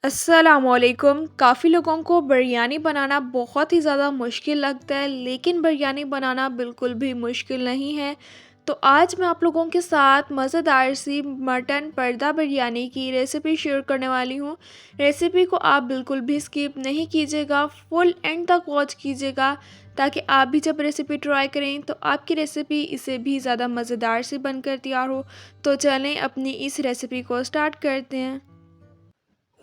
अस्सलामुअलैकुम। काफ़ी लोगों को बिरयानी बनाना बहुत ही ज़्यादा मुश्किल लगता है, लेकिन बिरयानी बनाना बिल्कुल भी मुश्किल नहीं है। तो आज मैं आप लोगों के साथ मज़ेदार सी मटन पर्दा बिरयानी की रेसिपी शेयर करने वाली हूँ। रेसिपी को आप बिल्कुल भी स्किप नहीं कीजिएगा, फुल एंड तक वॉच कीजिएगा, ताकि आप भी जब रेसिपी ट्राई करें तो आपकी रेसिपी इससे भी ज़्यादा मज़ेदार सी बनकर तैयार हो। तो चलें अपनी इस रेसिपी को स्टार्ट करते हैं।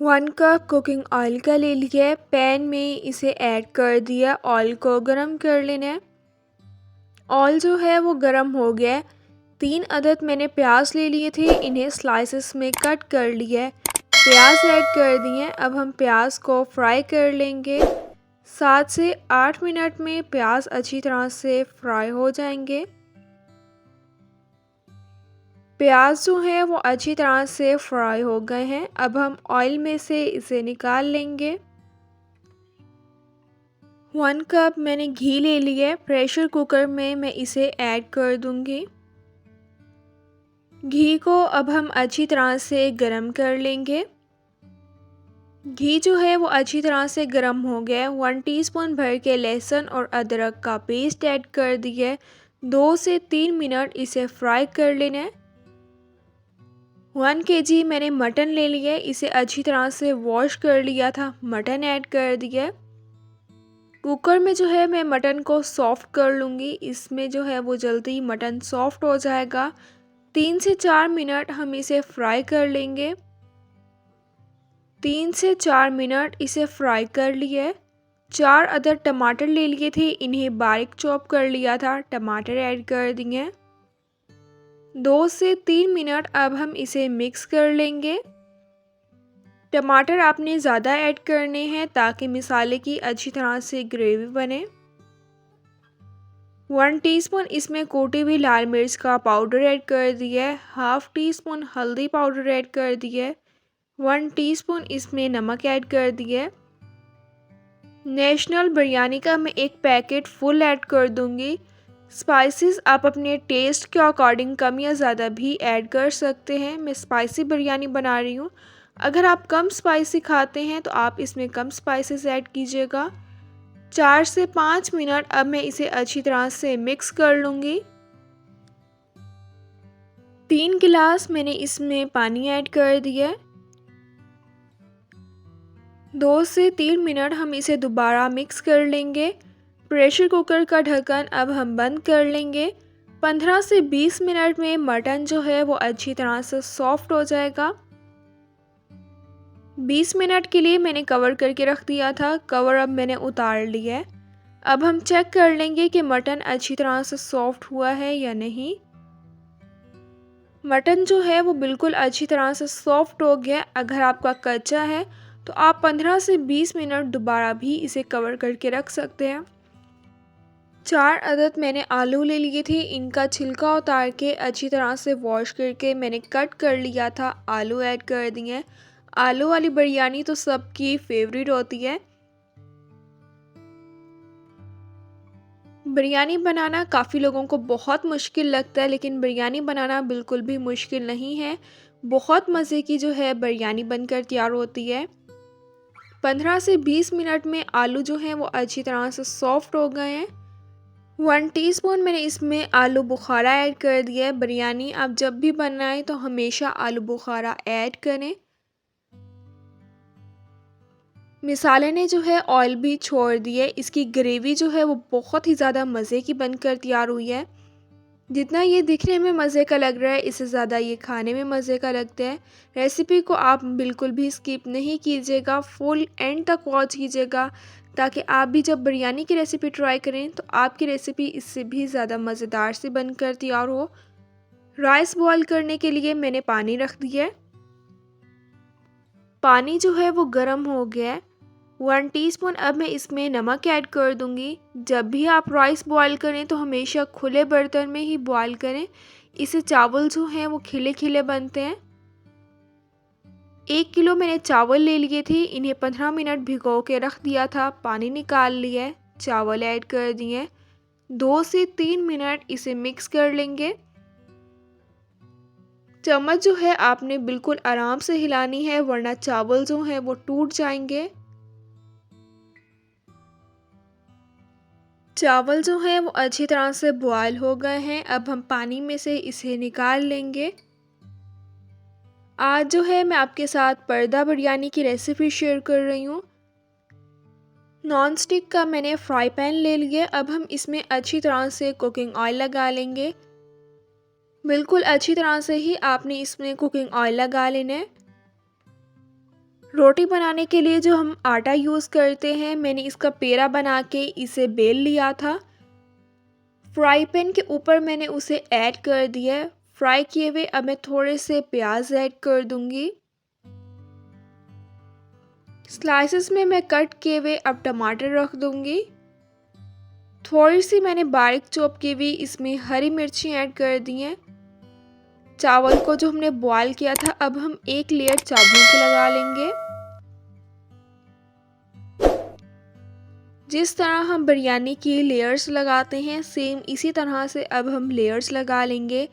1 कप कुकिंग ऑयल का ले लिया है, पैन में इसे ऐड कर दिया। ऑयल को गरम कर लेना है। ऑयल जो है वो गरम हो गया है। 3 अदद मैंने प्याज ले लिए थे, इन्हें स्लाइसेस में कट कर लिया है। प्याज ऐड कर दिए। अब हम प्याज को फ्राई कर लेंगे। 7 से 8 मिनट में प्याज अच्छी तरह से फ्राई हो जाएंगे। प्याज जो है वो अच्छी तरह से फ्राई हो गए हैं। अब हम ऑयल में से इसे निकाल लेंगे। 1 कप मैंने घी ले लिया है, प्रेशर कुकर में मैं इसे ऐड कर दूंगी। घी को अब हम अच्छी तरह से गरम कर लेंगे। घी जो है वो अच्छी तरह से गरम हो गया है। 1 टीस्पून भर के लहसुन और अदरक का पेस्ट ऐड कर दिया है। 2 से 3 मिनट इसे फ्राई कर लेना है। 1 kg मैंने मटन ले लिया है, इसे अच्छी तरह से वॉश कर लिया था। मटन ऐड कर दिया है। कुकर में जो है मैं मटन को सॉफ्ट कर लूँगी। इसमें जो है वो जल्दी मटन सॉफ्ट हो जाएगा। 3 से 4 मिनट हम इसे फ्राई कर लेंगे। 3 से 4 मिनट इसे फ्राई कर लिए। 4 अदद टमाटर ले लिए थे, इन्हें बारीक चॉप कर लिया था। टमाटर ऐड कर दिए। 2 से 3 मिनट अब हम इसे मिक्स कर लेंगे। टमाटर आपने ज़्यादा ऐड करने हैं ताकि मसाले की अच्छी तरह से ग्रेवी बने। 1 टीस्पून इसमें कुटी हुई लाल मिर्च का पाउडर ऐड कर दिया है। 1/2 टीस्पून हल्दी पाउडर ऐड कर दिया है। 1 टीस्पून इसमें नमक ऐड कर दिया है। नेशनल बिरयानी का मैं एक पैकेट फुल ऐड कर दूंगी। स्पाइसेस आप अपने टेस्ट के अकॉर्डिंग कम या ज़्यादा भी ऐड कर सकते हैं। मैं स्पाइसी बिरयानी बना रही हूँ। अगर आप कम स्पाइसी खाते हैं तो आप इसमें कम स्पाइसेस ऐड कीजिएगा। 4 से 5 मिनट अब मैं इसे अच्छी तरह से मिक्स कर लूँगी। 3 गिलास मैंने इसमें पानी ऐड कर दिया। 2 से 3 मिनट हम इसे दोबारा मिक्स कर लेंगे। प्रेशर कुकर का ढक्कन अब हम बंद कर लेंगे। 15 से 20 मिनट में मटन जो है वो अच्छी तरह से सॉफ्ट हो जाएगा। 20 मिनट के लिए मैंने कवर करके रख दिया था। कवर अब मैंने उतार लिया है। अब हम चेक कर लेंगे कि मटन अच्छी तरह से सॉफ्ट हुआ है या नहीं। मटन जो है वो बिल्कुल अच्छी तरह से सॉफ्ट हो गया। अगर आपका कच्चा है तो आप 15 से 20 मिनट दोबारा भी इसे कवर करके रख सकते हैं। 4 अदद मैंने आलू ले लिए थे, इनका छिलका उतार के अच्छी तरह से वॉश करके मैंने कट कर लिया था। आलू ऐड कर दिए। आलू वाली बिरयानी तो सबकी फेवरेट होती है। बिरयानी बनाना काफ़ी लोगों को बहुत मुश्किल लगता है, लेकिन बिरयानी बनाना बिल्कुल भी मुश्किल नहीं है। बहुत मज़े की जो है बिरयानी बनकर तैयार होती है। 15 से 20 मिनट में आलू जो हैं वो अच्छी तरह से सॉफ्ट हो गए हैं। 1 टीस्पून मैंने इसमें आलू बुखारा ऐड कर दिया है। बिरयानी आप जब भी बनाएं तो हमेशा आलू बुखारा ऐड करें। मिसाले ने जो है ऑयल भी छोड़ दिए। इसकी ग्रेवी जो है वो बहुत ही ज़्यादा मज़े की बनकर तैयार हुई है। जितना ये दिखने में मज़े का लग रहा है, इससे ज़्यादा ये खाने में मज़े का लगता है। रेसिपी को आप बिल्कुल भी स्किप नहीं कीजिएगा, फुल एंड तक वॉच कीजिएगा, ताकि आप भी जब बिरयानी की रेसिपी ट्राई करें तो आपकी रेसिपी इससे भी ज़्यादा मज़ेदार से बनकर तैयार हो। राइस बॉईल करने के लिए मैंने पानी रख दिया है। पानी जो है वो गर्म हो गया है। 1 टीस्पून अब मैं इसमें नमक ऐड कर दूंगी। जब भी आप राइस बॉईल करें तो हमेशा खुले बर्तन में ही बॉईल करें, इससे चावल जो हैं वो खिले खिले बनते हैं। 1 किलो मैंने चावल ले लिए थे, इन्हें 15 मिनट भिगो के रख दिया था। पानी निकाल लिया है, चावल ऐड कर दिए। 2 से 3 मिनट इसे मिक्स कर लेंगे। चम्मच जो है आपने बिल्कुल आराम से हिलानी है, वरना चावल जो हैं वो टूट जाएंगे। चावल जो हैं वो अच्छी तरह से बॉयल हो गए हैं। अब हम पानी में से इसे निकाल लेंगे। आज जो है मैं आपके साथ पर्दा बिरयानी की रेसिपी शेयर कर रही हूँ। नॉन स्टिक का मैंने फ्राई पैन ले लिया। अब हम इसमें अच्छी तरह से कुकिंग ऑयल लगा लेंगे। बिल्कुल अच्छी तरह से ही आपने इसमें कुकिंग ऑयल लगा लेना है। रोटी बनाने के लिए जो हम आटा यूज़ करते हैं, मैंने इसका पेड़ा बना के इसे बेल लिया था। फ्राई पैन के ऊपर मैंने उसे ऐड कर दिया है। फ्राई किए हुए अब मैं थोड़े से प्याज ऐड कर दूंगी। स्लाइसेस में मैं कट किए हुए अब टमाटर रख दूंगी। थोड़ी सी मैंने बारीक चॉप की हुई इसमें हरी मिर्ची ऐड कर दी हैं। चावल को जो हमने बॉयल किया था, अब हम एक लेयर चावलों की लगा लेंगे। जिस तरह हम बिरयानी की लेयर्स लगाते हैं, सेम इसी तरह से अब हम लेयर्स लगा लेंगे।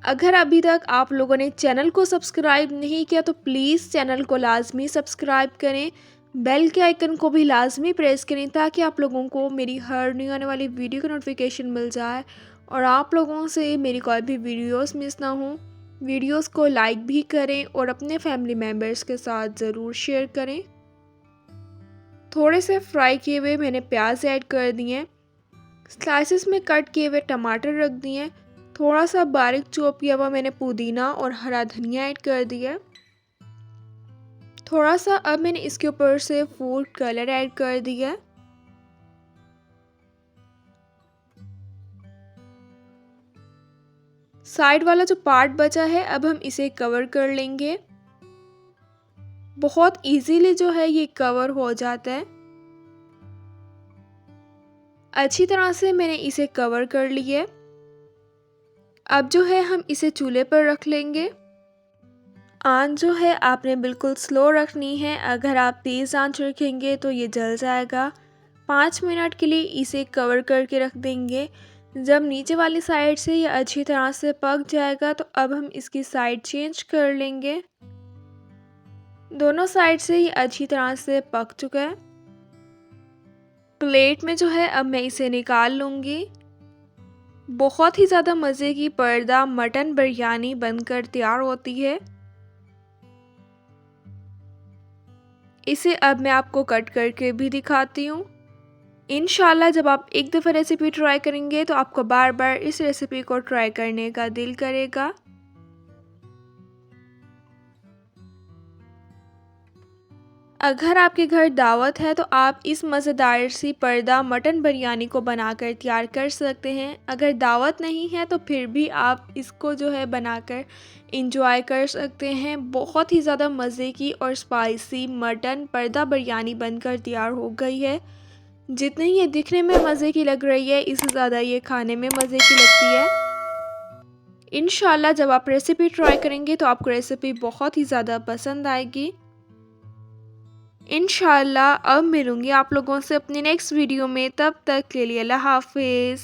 अगर अभी तक आप लोगों ने चैनल को सब्सक्राइब नहीं किया तो प्लीज़ चैनल को लाजमी सब्सक्राइब करें। बेल के आइकन को भी लाजमी प्रेस करें ताकि आप लोगों को मेरी हर न्यू आने वाली वीडियो की नोटिफिकेशन मिल जाए और आप लोगों से मेरी कोई भी वीडियोस मिस ना हो। वीडियोस को लाइक भी करें और अपने फैमिली मेम्बर्स के साथ ज़रूर शेयर करें। थोड़े से फ्राई किए हुए मैंने प्याज ऐड कर दिए। स्लाइसेस में कट किए हुए टमाटर रख दिए। थोड़ा सा बारीक चॉप किया हुआ मैंने पुदीना और हरा धनिया ऐड कर दिया। थोड़ा सा अब मैंने इसके ऊपर से फूड कलर ऐड कर दिया। साइड वाला जो पार्ट बचा है, अब हम इसे कवर कर लेंगे। बहुत इजीली जो है ये कवर हो जाता है। अच्छी तरह से मैंने इसे कवर कर लिया। अब जो है हम इसे चूल्हे पर रख लेंगे। आंच जो है आपने बिल्कुल स्लो रखनी है। अगर आप तेज़ आंच रखेंगे तो ये जल जाएगा। 5 मिनट के लिए इसे कवर करके रख देंगे। जब नीचे वाली साइड से ये अच्छी तरह से पक जाएगा तो अब हम इसकी साइड चेंज कर लेंगे। दोनों साइड से ये अच्छी तरह से पक चुका है। प्लेट में जो है अब मैं इसे निकाल लूँगी। बहुत ही ज़्यादा मज़े की पर्दा मटन बिरयानी बनकर तैयार होती है। इसे अब मैं आपको कट करके भी दिखाती हूँ। इंशाल्लाह जब आप एक दफ़ा रेसिपी ट्राई करेंगे तो आपको बार बार इस रेसिपी को ट्राई करने का दिल करेगा। अगर आपके घर दावत है तो आप इस मज़ेदार सी पर्दा मटन बिरयानी को बनाकर तैयार कर सकते हैं। अगर दावत नहीं है तो फिर भी आप इसको जो है बनाकर इंजॉय कर सकते हैं। बहुत ही ज़्यादा मज़े की और स्पाइसी मटन पर्दा बिरयानी बनकर तैयार हो गई है। जितनी ये दिखने में मज़े की लग रही है, इससे ज़्यादा ये खाने में मज़े की लगती है। इंशाल्लाह जब आप रेसिपी ट्राई करेंगे तो आपको रेसिपी बहुत ही ज़्यादा पसंद आएगी। इंशाल्लाह अब मिलूँगी आप लोगों से अपनी नेक्स्ट वीडियो में। तब तक के लिए अल्लाह हाफ़िज़।